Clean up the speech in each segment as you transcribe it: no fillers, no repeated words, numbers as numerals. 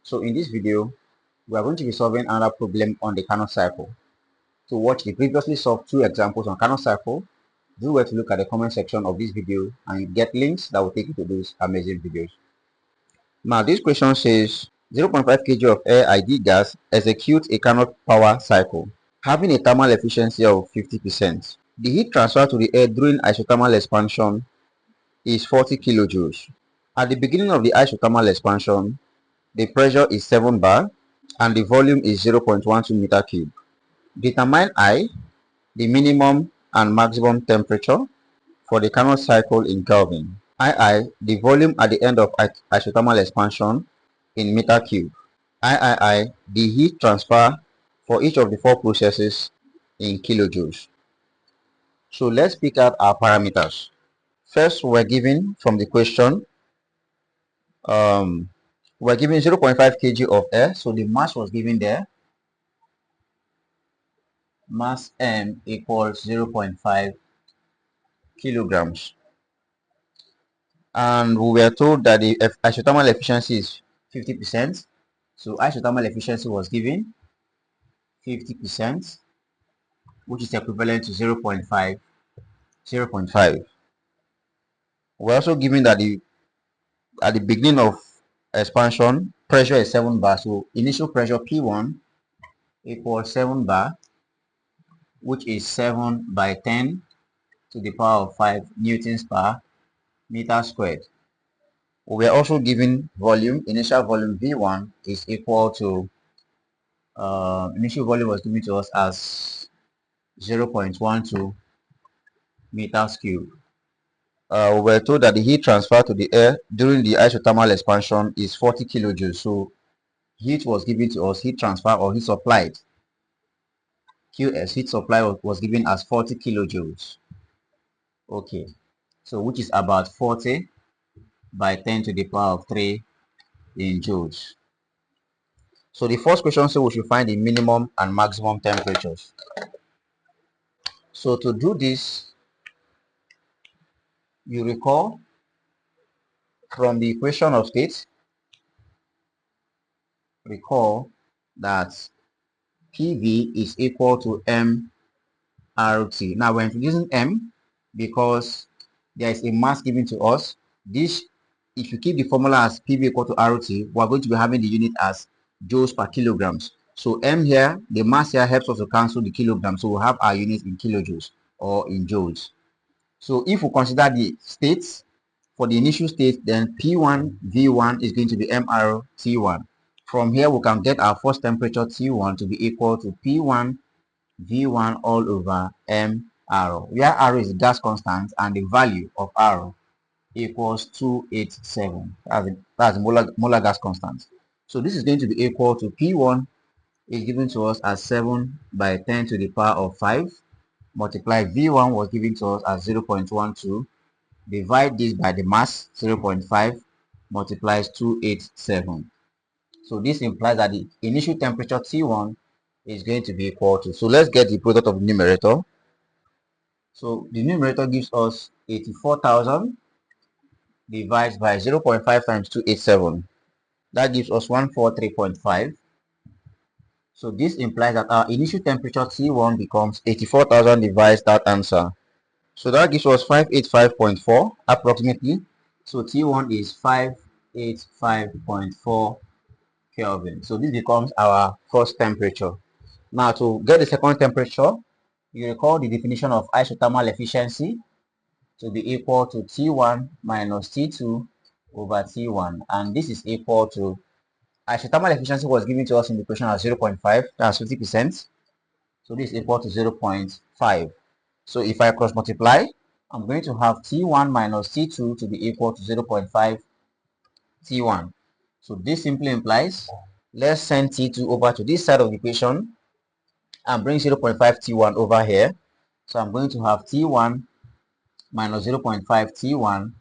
So in this video, we are going to be solving another problem on the Carnot cycle. To watch the previously solved two examples on Carnot cycle, do well to look at the comment section of this video and get links that will take you to those amazing videos. Now this question says 0.5 kg of air ID gas executes a Carnot power cycle having a thermal efficiency of 50%. The heat transfer to the air during isothermal expansion is 40 kilojoules. At the beginning of the isothermal expansion, the pressure is 7 bar and the volume is 0.12 meter cube. Determine I, the minimum and maximum temperature for the Carnot cycle in Kelvin. II, the volume at the end of isothermal expansion in meter cube. III, the heat transfer for each of the four processes in kilojoules. So let's pick out our parameters. First, we're given from the question, we're given 0.5 kg of air. So the mass was given there. Mass M equals 0.5 kilograms. And we were told that the isothermal efficiency is 50%. So isothermal efficiency was given 50%, which is equivalent to 0.5. We're also given that at the beginning of expansion, pressure is 7 bar. So initial pressure P1 equals 7 bar, which is 7 by 10 to the power of 5 newtons per meter squared. We are also given volume. Initial volume V1 is equal to, initial volume was given to us as 0.12 meters cube. We were told that the heat transfer to the air during the isothermal expansion is 40 kilojoules. So heat was given to us, heat transfer or heat supplied. QS, heat supply was given as 40 kilojoules. Okay, so which is about 40 by 10 to the power of 3 in joules. So the first question says we should find the minimum and maximum temperatures. So to do this, you recall from the equation of state, recall that PV is equal to mRT. Now we're introducing M because there is a mass given to us. This, if you keep the formula as PV equal to RT, we're going to be having the unit as joules per kilograms. So M here, the mass here helps us to cancel the kilograms. So we'll have our unit in kilojoules or in joules. So if we consider the states, for the initial state, then P1 V1 is going to be MR T1. From here, we can get our first temperature T1 to be equal to P1 V1 all over MR, where R is the gas constant and the value of R equals 287. That's molar gas constant. So this is going to be equal to P1 is given to us as 7 by 10 to the power of 5 multiply V1 was given to us as 0.12. Divide this by the mass 0.5 multiplies 287. So this implies that the initial temperature T1 is going to be equal to, so let's get the product of the numerator. So the numerator gives us 84,000 divided by 0.5 times 287. That gives us 143.5. So this implies that our initial temperature T1 becomes 84,000 divides that answer. So that gives us 585.4 approximately. So T1 is 585.4 Kelvin. So this becomes our first temperature. Now to get the second temperature, you recall the definition of isothermal efficiency to be equal to T1 minus T2 over T1. And this is equal to, isothermal efficiency was given to us in the equation as 0.5, that's 50%. So this is equal to 0.5. So if I cross multiply, I'm going to have T1 minus T2 to be equal to 0.5 T1. So this simply implies, let's send T2 over to this side of the equation and bring 0.5 T1 over here. So I'm going to have T1 minus 0.5 T1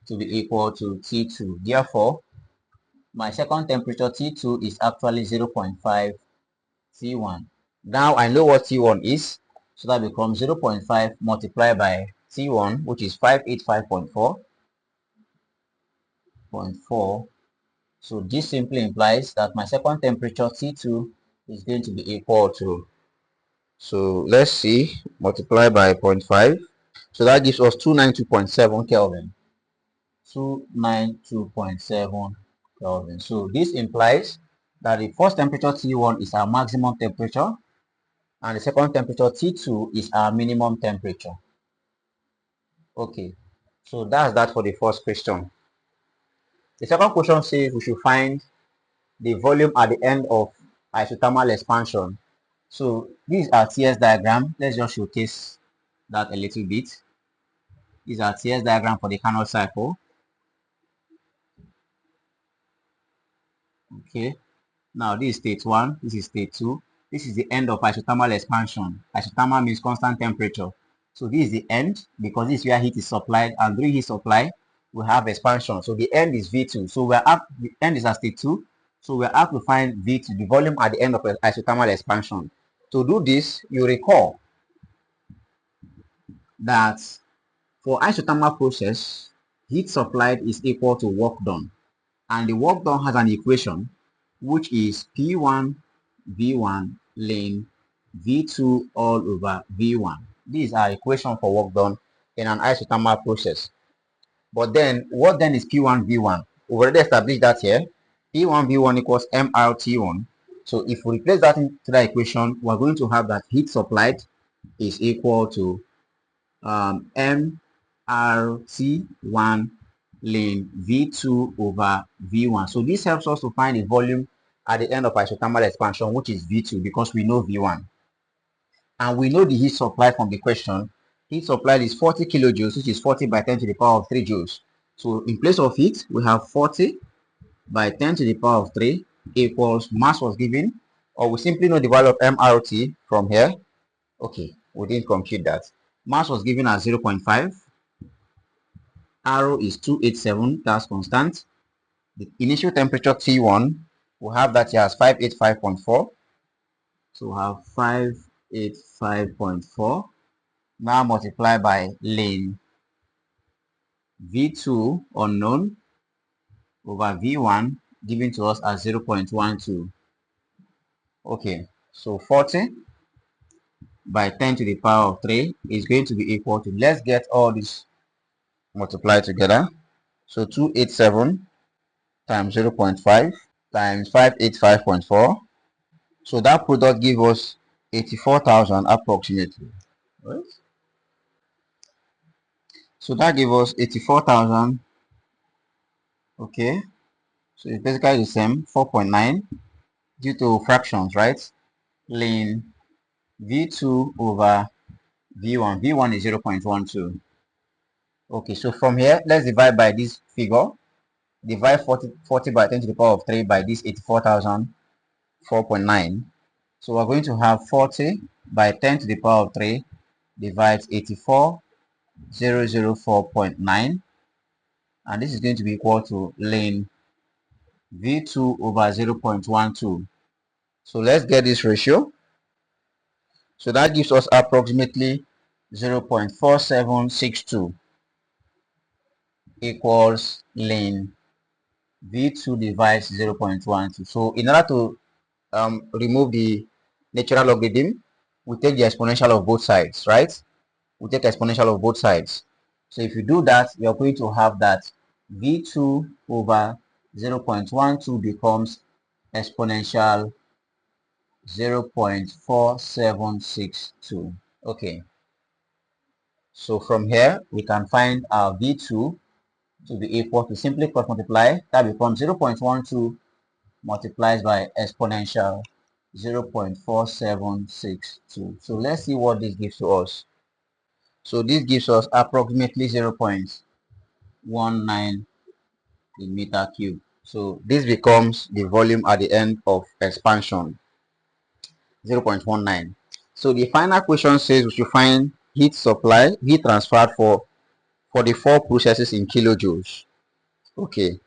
to be equal to T2. Therefore, my second temperature T2 is actually 0.5 T1. Now I know what T1 is. So that becomes 0.5 multiplied by T1, which is 585.4 So this simply implies that my second temperature T2 is going to be equal to, so let's see, multiply by 0.5. So that gives us 292.7 Kelvin. 292.7 Kelvin. So this implies that the first temperature T1 is our maximum temperature and the second temperature T2 is our minimum temperature. Okay, so that's that for the first question. The second question says we should find the volume at the end of isothermal expansion. So this is our TS diagram. Let's just showcase that a little bit. This is our TS diagram for the Carnot cycle. Okay. Now this is state 1, this is state 2. This is the end of isothermal expansion. Isothermal means constant temperature. So this is the end because this is where heat is supplied, and during heat supply we have expansion. So the end is V2. So the end is at state 2. So we're asked to find V2, the volume at the end of isothermal expansion. To do this, you recall that for isothermal process, heat supplied is equal to work done. And the work done has an equation which is P1 V1 ln V2 all over V1. This is our equation for work done in an isothermal process. But then, what then is P1 V1? We already established that here. P1 V1 equals MRT1. So if we replace that into the equation, we're going to have that heat supplied is equal to MRT1 ln V2 over V1. So this helps us to find the volume at the end of isothermal expansion, which is V2, because we know V1. And we know the heat supply from the question. Heat supplied is 40 kilojoules, which is 40 by 10 to the power of 3 joules. So in place of heat, we have 40 by 10 to the power of 3 equals mass was given, or we simply know the value of MRT from here. Okay, we didn't compute that. Mass was given as 0.5. Arrow is 287, that's constant. The initial temperature T1, we'll have that here as 585.4. So we'll have 585.4. Now multiply by ln V2 unknown over V1 given to us as 0.12. Okay, so 40 by 10 to the power of 3 is going to be equal to, let's get all this multiplied together. So 287 times 0.5 times 585.4. So that product gives us 84,000 approximately. Right? So that gives us 84,000. Okay. So it's basically the same, 4.9 due to fractions, right? Ln V2 over V1. V1 is 0.12. Okay, so from here, let's divide by this figure. Divide 40 by 10 to the power of 3 by this 84,000, 4.9. So we're going to have 40 by 10 to the power of 3 divides 84,004.9. And this is going to be equal to ln V2 over 0.12. So let's get this ratio. So that gives us approximately 0.4762 equals ln V2 divides 0.12. So in order to remove the natural logarithm, we take the exponential of both sides, right? We take exponential of both sides. So if you do that, we are going to have that V2 over 0.12 becomes exponential 0.4762. Okay. So from here, we can find our V2 to be equal to, simply cross multiply, that becomes 0.12 multiplied by exponential 0.4762. So let's see what this gives to us. So this gives us approximately 0.19 in meter cube. So this becomes the volume at the end of expansion, 0.19. So the final question says we should find heat supply, heat transferred for the 4 processes in kilojoules. Okay,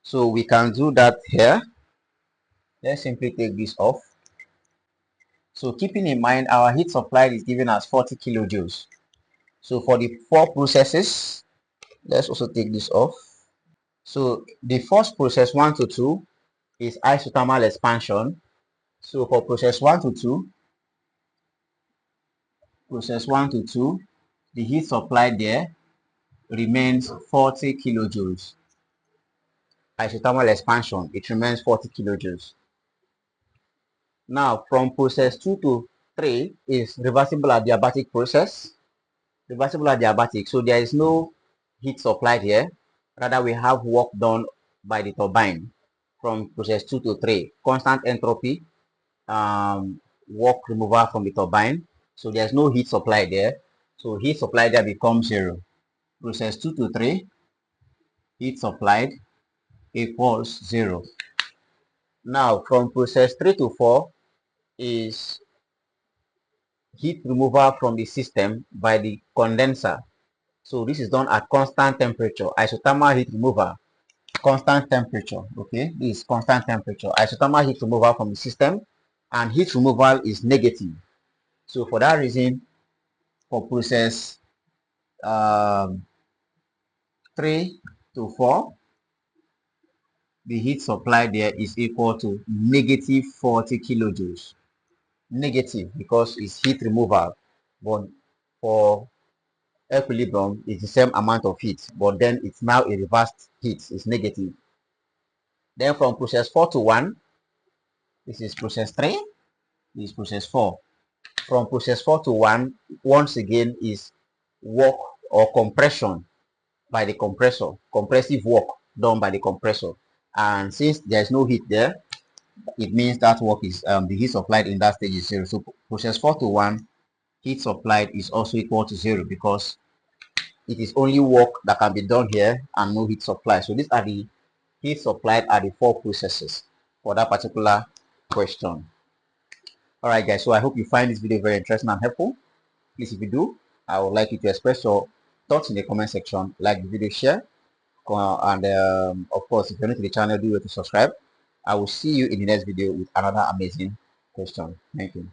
so we can do that here. Let's simply take this off. So keeping in mind our heat supplied is given as 40 kilojoules. So for the 4 processes, let's also take this off. So the first process 1 to 2 is isothermal expansion. So for process 1 to 2, the heat supplied there remains 40 kilojoules. Isothermal expansion, it remains 40 kilojoules. Now from process 2 to 3 is reversible adiabatic process. Reversible adiabatic, so there is no heat supplied here. Rather, we have work done by the turbine from process 2 to 3. Constant entropy, work removal from the turbine. So there's no heat supply there. So heat supply there becomes 0. Process 2 to 3, heat supplied equals 0. Now from process 3 to 4 is heat removal from the system by the condenser. So this is done at constant temperature. Isothermal heat removal, constant temperature. Okay, this is constant temperature. Isothermal heat removal from the system, and heat removal is negative. So for that reason, for process 3 to 4, the heat supply there is equal to negative 40 kilojoules. Negative because it's heat removal, but for equilibrium it's the same amount of heat, but then it's now a reversed heat, it's negative. Then from process 4 to 1, this is process 3, this is process 4. From process 4 to 1, once again is work or compression by the compressor, compressive work done by the compressor. And since there's no heat there, it means that work is the heat supplied in that stage is 0. So process 4 to 1, heat supplied is also equal to 0 because it is only work that can be done here and no heat supply. So these are the heat supplied at the 4 processes for that particular question. All right, guys. So I hope you find this video very interesting and helpful. Please, if you do, I would like you to express your thoughts in the comment section, like the video, share, and of course, if you're new to the channel, do it to subscribe. I will see you in the next video with another amazing question. Thank you.